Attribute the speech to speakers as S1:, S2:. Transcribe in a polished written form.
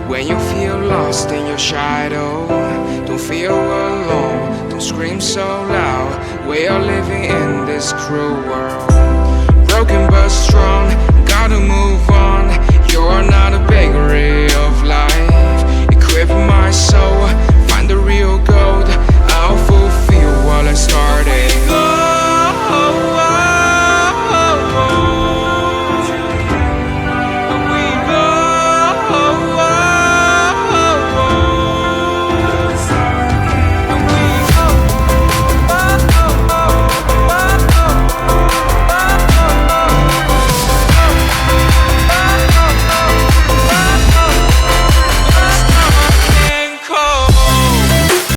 S1: When you feel lost in your shadow, don't feel alone, don't scream so loud. We are living in this cruel world, broken but strong, gotta move on. You're not a bakery of